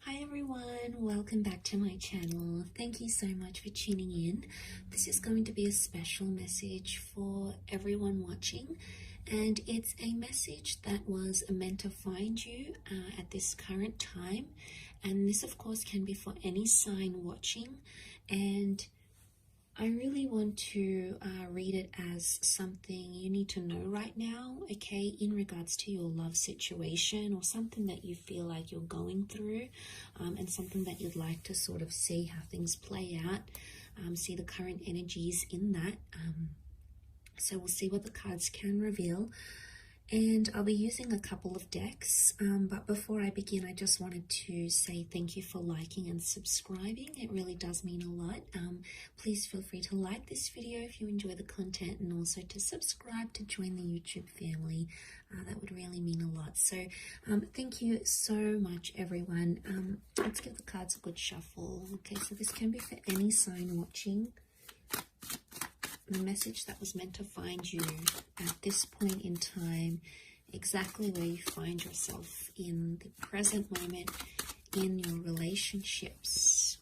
Hi everyone, welcome back to my channel. Thank you so much for tuning in. This is going to be a special message for everyone watching, and it's a message that was meant to find you at this current time. And this of course can be for any sign watching, and I really want to read it as something you need to know right now, okay, in regards to your love situation or something that you feel like you're going through, and something that you'd like to sort of see how things play out, see the current energies in that. So we'll see what the cards can reveal. And I'll be using a couple of decks, but before I begin, I just wanted to say thank you for liking and subscribing. It really does mean a lot. Please feel free to like this video if you enjoy the content, and also to subscribe to join the YouTube family. That would really mean a lot. So thank you so much, everyone. Let's give the cards a good shuffle. Okay, so this can be for any sign watching. The message that was meant to find you at this point in time, exactly where you find yourself in the present moment in your relationships.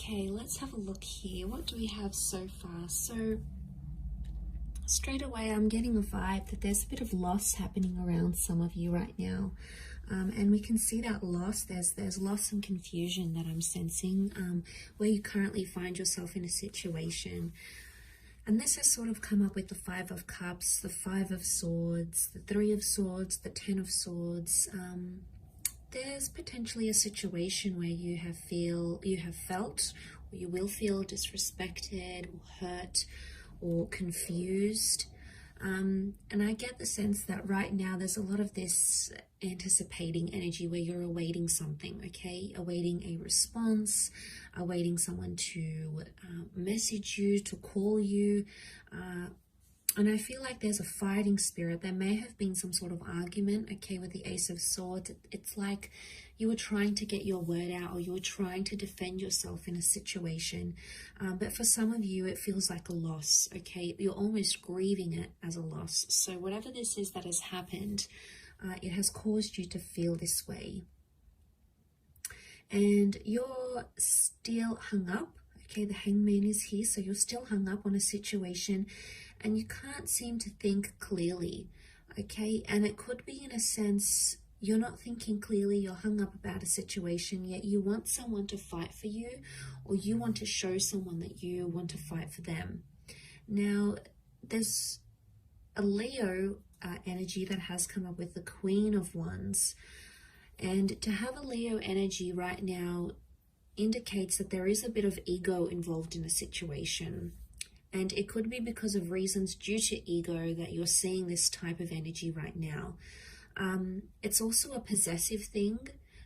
Okay, let's have a look here. What do we have so far? So straight away, I'm getting a vibe that there's a bit of loss happening around some of you right now. And we can see that loss. There's loss and confusion that I'm sensing where you currently find yourself in a situation. And this has sort of come up with the Five of Cups, the Five of Swords, the Three of Swords, the Ten of Swords. There's potentially a situation where you have felt, or you will feel disrespected or hurt or confused. And I get the sense that right now there's a lot of this anticipating energy where you're awaiting something, okay? Awaiting a response, awaiting someone to message you, to call you. And I feel like there's a fighting spirit. There may have been some sort of argument, okay, with the Ace of Swords. It's like you were trying to get your word out, or you were trying to defend yourself in a situation. But for some of you, it feels like a loss, okay? You're almost grieving it as a loss. So whatever this is that has happened, it has caused you to feel this way. And you're still hung up, okay? The Hangman is here, so you're still hung up on a situation, and you can't seem to think clearly, okay? And it could be in a sense you're not thinking clearly, you're hung up about a situation, yet you want someone to fight for you, or you want to show someone that you want to fight for them. Now, there's a Leo energy that has come up with the Queen of Wands. And to have a Leo energy right now indicates that there is a bit of ego involved in a situation. And it could be because of reasons due to ego that you're seeing this type of energy right now. It's also a possessive thing.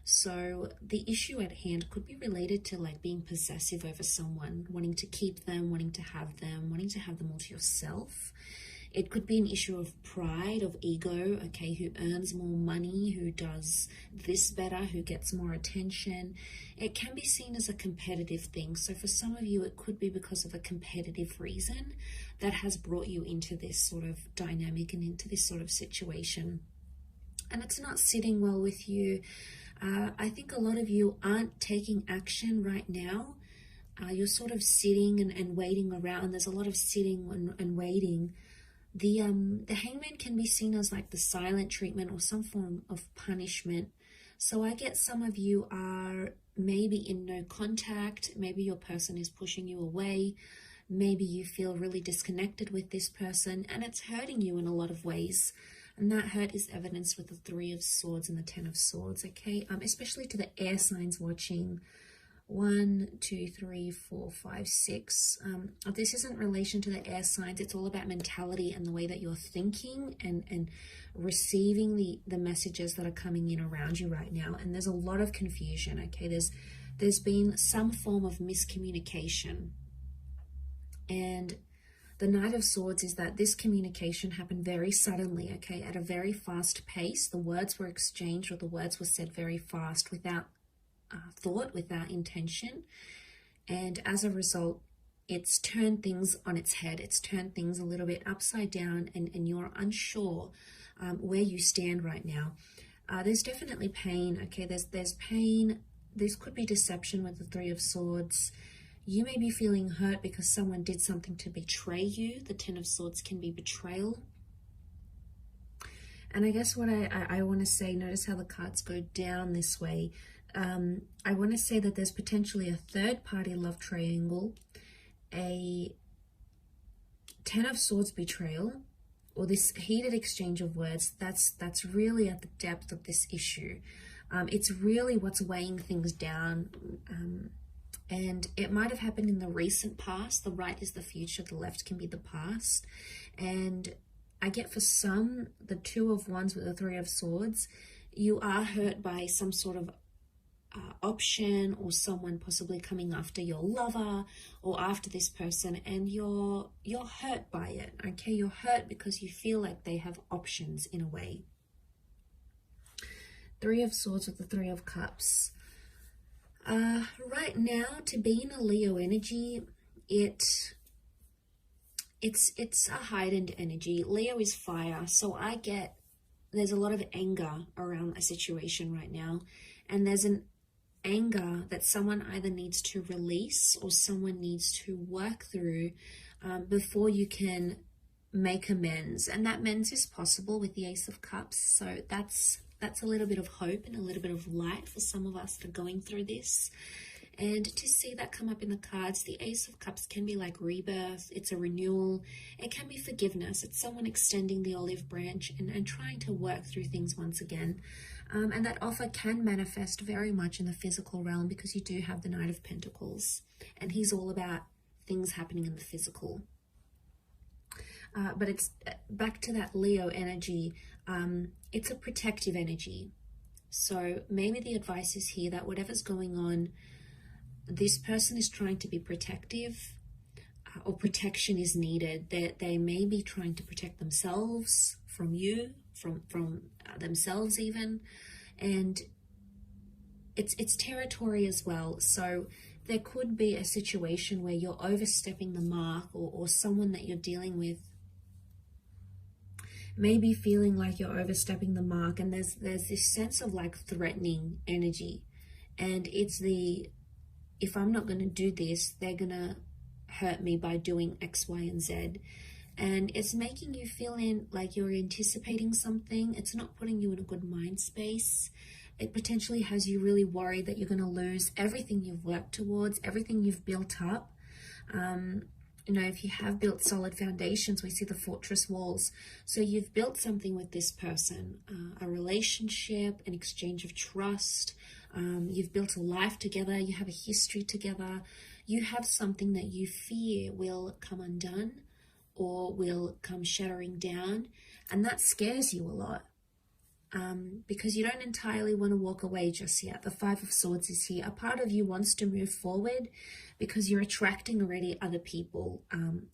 So the issue at hand could be related to like being possessive over someone, wanting to keep them, wanting to have them all to yourself. It could be an issue of pride, of ego, okay, who earns more money, who does this better, who gets more attention. It can be seen as a competitive thing. So for some of you, it could be because of a competitive reason that has brought you into this sort of dynamic and into this sort of situation. And it's not sitting well with you. I think a lot of you aren't taking action right now. You're sort of sitting and waiting around. There's a lot of sitting and waiting. The Hangman can be seen as like the silent treatment or some form of punishment. So I get some of you are maybe in no contact. Maybe your person is pushing you away. Maybe you feel really disconnected with this person, and it's hurting you in a lot of ways. And that hurt is evidenced with the Three of Swords and the Ten of Swords, okay? Especially to the air signs watching, 1, 2, 3, 4, 5, 6. This isn't in relation to the air signs. It's all about mentality and the way that you're thinking and receiving the messages that are coming in around you right now. And there's a lot of confusion, okay? There's been some form of miscommunication. And the Knight of Swords is that this communication happened very suddenly, okay, at a very fast pace. The words were exchanged, or the words were said very fast, without thought, without intention. And as a result, it's turned things on its head. It's turned things a little bit upside down, and you're unsure where you stand right now. There's definitely pain, okay? There's pain. This could be deception with the Three of Swords. You may be feeling hurt because someone did something to betray you. The Ten of Swords can be betrayal. And I guess what I want to say, notice how the cards go down this way. I want to say that there's potentially a third-party love triangle, a Ten of Swords betrayal, or this heated exchange of words. That's really at the depth of this issue. It's really what's weighing things down. And it might have happened in the recent past. The right is the future, the left can be the past. And I get for some, the Two of Wands with the Three of Swords, you are hurt by some sort of option, or someone possibly coming after your lover or after this person, and you're hurt by it, okay? You're hurt because you feel like they have options in a way. Three of Swords with the Three of Cups. Right now, to be in a Leo energy, it's a heightened energy. Leo is fire, so there's a lot of anger around a situation right now, and there's an anger that someone either needs to release or someone needs to work through before you can make amends. And that amends is possible with the Ace of Cups, so that's a little bit of hope and a little bit of light for some of us that are going through this. And to see that come up in the cards, the Ace of Cups can be like rebirth. It's a renewal. It can be forgiveness. It's someone extending the olive branch and trying to work through things once again. And that offer can manifest very much in the physical realm, because you do have the Knight of Pentacles, and he's all about things happening in the physical. But it's back to that Leo energy. It's a protective energy. So maybe the advice is here that whatever's going on, this person is trying to be protective, or protection is needed. They may be trying to protect themselves from you, from themselves even, and it's territory as well. So there could be a situation where you're overstepping the mark, or someone that you're dealing with maybe feeling like you're overstepping the mark, and there's this sense of like threatening energy, and it's if I'm not going to do this, they're going to hurt me by doing X, Y, and Z. And it's making you feel like you're anticipating something. It's not putting you in a good mind space. It potentially has you really worried that you're going to lose everything you've worked towards, everything you've built up. You know, if you have built solid foundations, we see the fortress walls. So you've built something with this person, a relationship, an exchange of trust. You've built a life together. You have a history together. You have something that you fear will come undone or will come shattering down. And that scares you a lot. Because you don't entirely want to walk away just yet. The Five of Swords is here. A part of you wants to move forward because you're attracting already other people.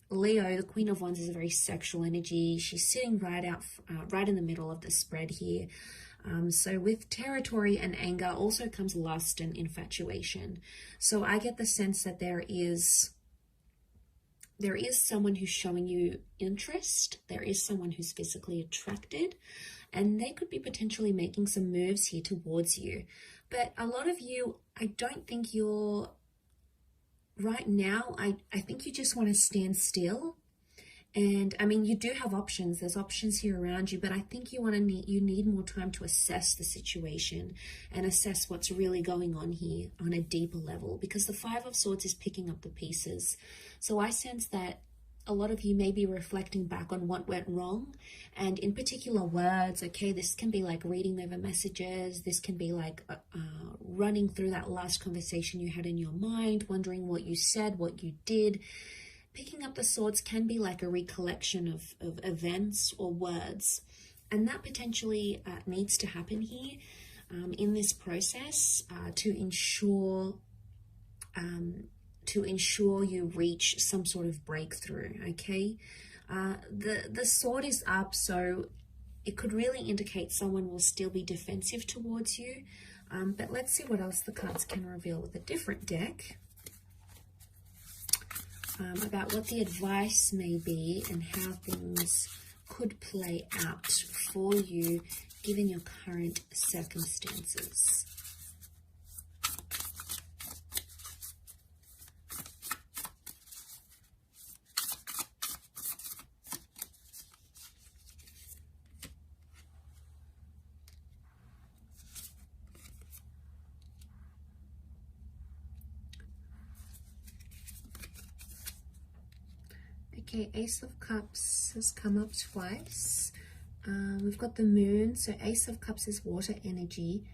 Leo, the Queen of Wands, is a very sexual energy. She's sitting right in the middle of the spread here. So with territory and anger also comes lust and infatuation. So I get the sense that there is someone who's showing you interest. There is someone who's physically attracted. And they could be potentially making some moves here towards you. But a lot of you, I don't think you're, right now, I think you just want to stand still. And I mean, you do have options. There's options here around you, but I think you need more time to assess the situation and assess what's really going on here on a deeper level, because the Five of Swords is picking up the pieces. So I sense that a lot of you may be reflecting back on what went wrong, and in particular words, okay? This can be like reading over messages. This can be like running through that last conversation you had in your mind, wondering what you said, what you did. Picking up the swords can be like a recollection of events or words, and that potentially needs to happen here in this process to ensure you reach some sort of breakthrough, okay? The sword is up, so it could really indicate someone will still be defensive towards you. But let's see what else the cards can reveal with a different deck about what the advice may be and how things could play out for you given your current circumstances. Okay, Ace of Cups has come up twice. We've got the Moon. So Ace of Cups is water energy.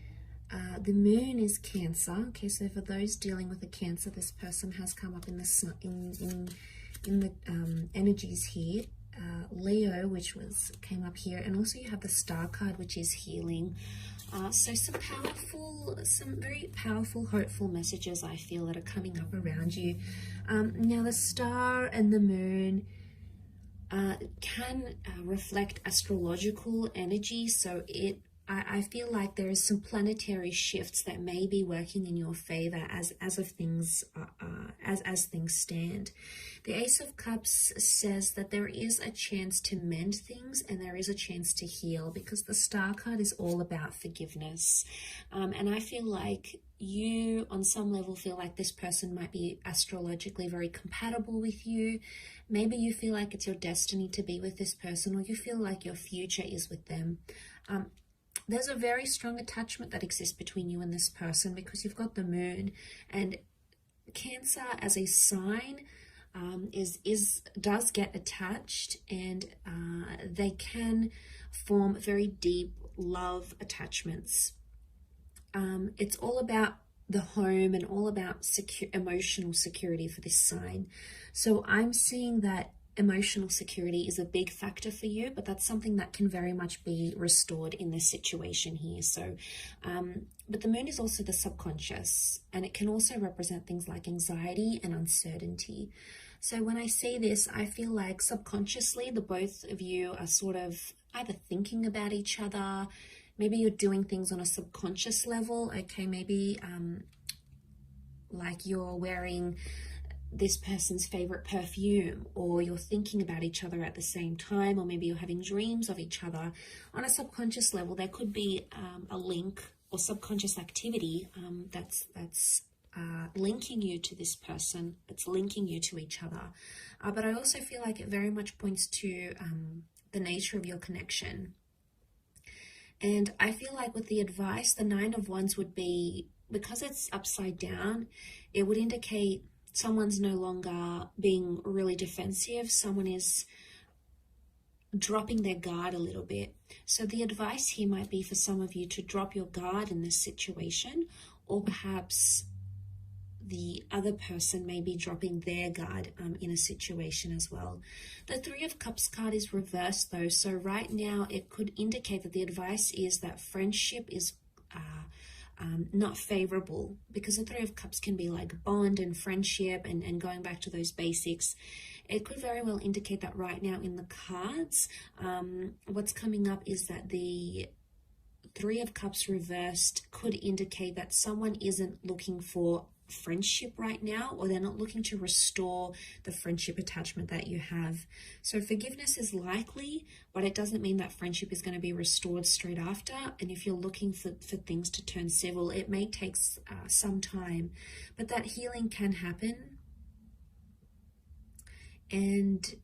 The Moon is Cancer. Okay, so for those dealing with a Cancer, this person has come up in the energies here. Leo, which came up here, and also you have the Star card, which is healing. So some very powerful, hopeful messages I feel that are coming up around you. Now the Star and the Moon can reflect astrological energy, so I feel like there is some planetary shifts that may be working in your favor as things stand. The Ace of Cups says that there is a chance to mend things and there is a chance to heal, because the Star card is all about forgiveness. And I feel like you, on some level, feel like this person might be astrologically very compatible with you. Maybe you feel like it's your destiny to be with this person, or you feel like your future is with them. There's a very strong attachment that exists between you and this person because you've got the Moon, and Cancer as a sign does get attached, and they can form very deep love attachments. It's all about the home and all about emotional security for this sign. So I'm seeing that emotional security is a big factor for you, but that's something that can very much be restored in this situation here. So but the Moon is also the subconscious, and it can also represent things like anxiety and uncertainty. So when I see this, I feel like subconsciously the both of you are sort of either thinking about each other. Maybe you're doing things on a subconscious level. Okay, maybe like you're wearing this person's favorite perfume, or you're thinking about each other at the same time, or maybe you're having dreams of each other. On a subconscious level, there could be a link or subconscious activity that's linking you to this person. It's linking you to each other. But I also feel like it very much points to the nature of your connection. And I feel like with the advice, the Nine of Wands would be, because it's upside down, it would indicate someone's no longer being really defensive. Someone is dropping their guard a little bit. So the advice here might be for some of you to drop your guard in this situation, or perhaps the other person may be dropping their guard in a situation as well. The Three of Cups card is reversed though. So right now it could indicate that the advice is that friendship is not favorable, because the Three of Cups can be like bond and friendship and going back to those basics. It could very well indicate that right now in the cards. What's coming up is that the Three of Cups reversed could indicate that someone isn't looking for friendship right now, or they're not looking to restore the friendship attachment that you have. So forgiveness is likely, but it doesn't mean that friendship is going to be restored straight after. And if you're looking for things to turn civil, it may take some time, but that healing can happen. And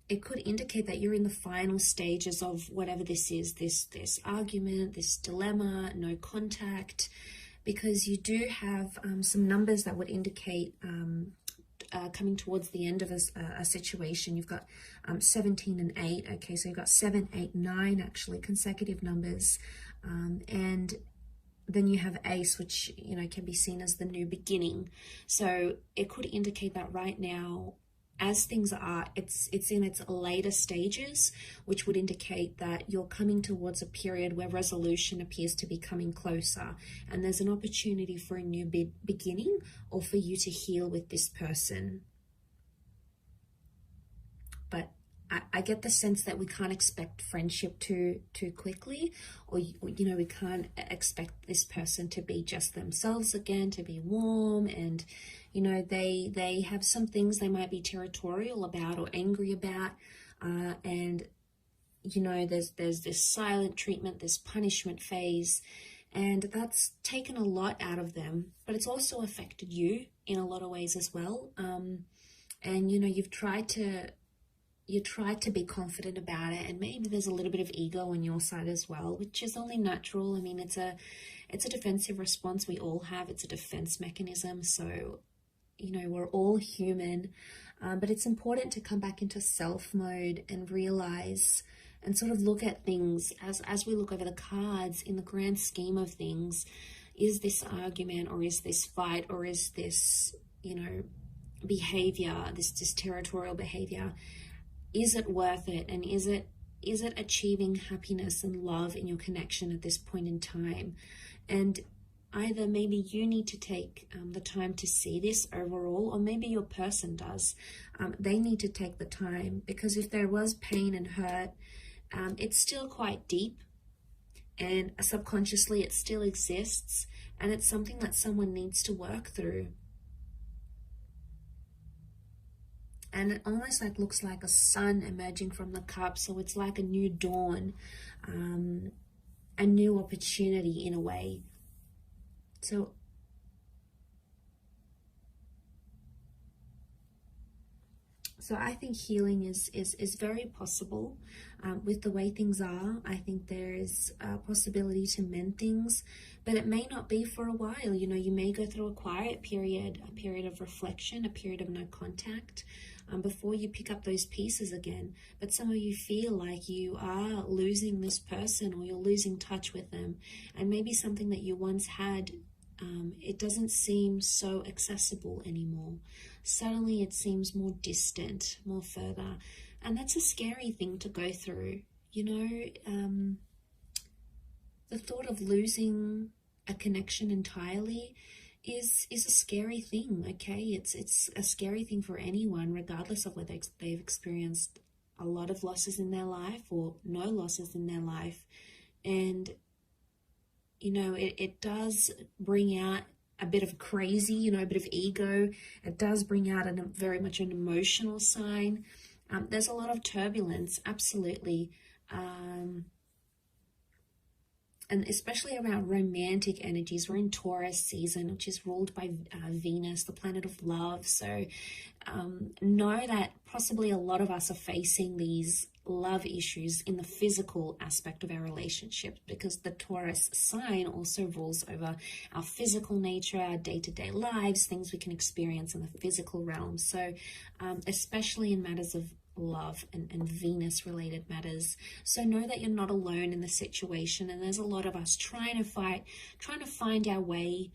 it could indicate that you're in the final stages of whatever this is, this argument, this dilemma, no contact, because you do have some numbers that would indicate coming towards the end of a situation. You've got 17 and 8. Okay, so you've got 7, 8, 9 actually consecutive numbers, and then you have Ace, which, you know, can be seen as the new beginning. So it could indicate that right now, as things are, it's in its later stages, which would indicate that you're coming towards a period where resolution appears to be coming closer, and there's an opportunity for a new beginning, or for you to heal with this person. But I get the sense that we can't expect friendship too quickly, or you know, we can't expect this person to be just themselves again, to be warm, and you know, they have some things they might be territorial about or angry about, and you know, there's this silent treatment, this punishment phase, and that's taken a lot out of them, but it's also affected you in a lot of ways as well. And you know, you tried to be confident about it, and maybe there's a little bit of ego on your side as well, which is only natural. I mean, it's a defensive response we all have. It's a defense mechanism. So, you know, we're all human, but it's important to come back into self mode and realize and sort of look at things as we look over the cards in the grand scheme of things. Is this argument, or is this fight, or is this, you know, behavior, this territorial behavior, is it worth it? And is it achieving happiness and love in your connection at this point in time? And either maybe you need to take the time to see this overall, or maybe your person does. They need to take the time, because if there was pain and hurt, it's still quite deep, and subconsciously it still exists, and it's something that someone needs to work through. And it almost like looks like a sun emerging from the cup. So it's like a new dawn, a new opportunity in a way. So I think healing is very possible with the way things are. I think there is a possibility to mend things, but it may not be for a while. You know, you may go through a quiet period, a period of reflection, a period of no contact, before you pick up those pieces again. But some of you feel like you are losing this person, or you're losing touch with them, and maybe something that you once had, it doesn't seem so accessible anymore. Suddenly it seems more distant, more further, and that's a scary thing to go through. You know, the thought of losing a connection entirely is a scary thing. Okay, it's a scary thing for anyone, regardless of whether they've experienced a lot of losses in their life or no losses in their life. And you know, it does bring out a bit of crazy, you know, a bit of ego. It does bring out very much an emotional sign. There's a lot of turbulence, absolutely. And especially around romantic energies. We're in Taurus season, which is ruled by Venus, the planet of love. So know that possibly a lot of us are facing these love issues in the physical aspect of our relationship, because the Taurus sign also rules over our physical nature, our day-to-day lives, things we can experience in the physical realm. So especially in matters of love and Venus related matters. So know that you're not alone in the situation, and there's a lot of us trying to find our way,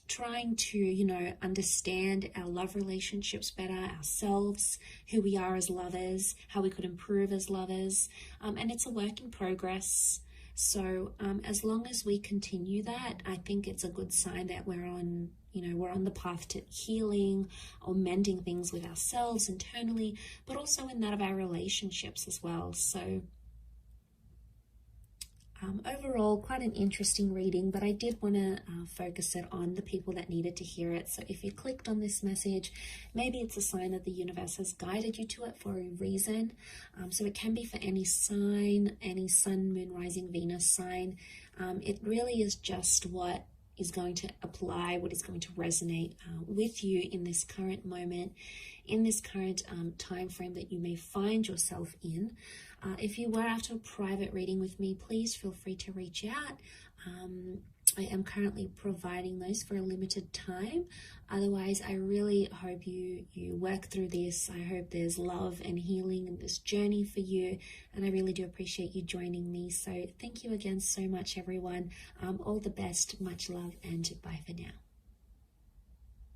trying to, you know, understand our love relationships better, ourselves, who we are as lovers, how we could improve as lovers, and it's a work in progress. So as long as we continue that, I think it's a good sign that we're on the path to healing or mending things with ourselves internally, but also in that of our relationships as well. So overall, quite an interesting reading, but I did want to focus it on the people that needed to hear it. So if you clicked on this message, maybe it's a sign that the universe has guided you to it for a reason. So it can be for any sign, any sun, moon, rising, Venus sign. It really is just what is going to apply, what is going to resonate with you in this current moment, in this current time frame that you may find yourself in. If you were after a private reading with me, please feel free to reach out. I am currently providing those for a limited time. Otherwise, I really hope you work through this. I hope there's love and healing in this journey for you, and I really do appreciate you joining me. So thank you again so much, everyone. All the best, much love, and bye for now.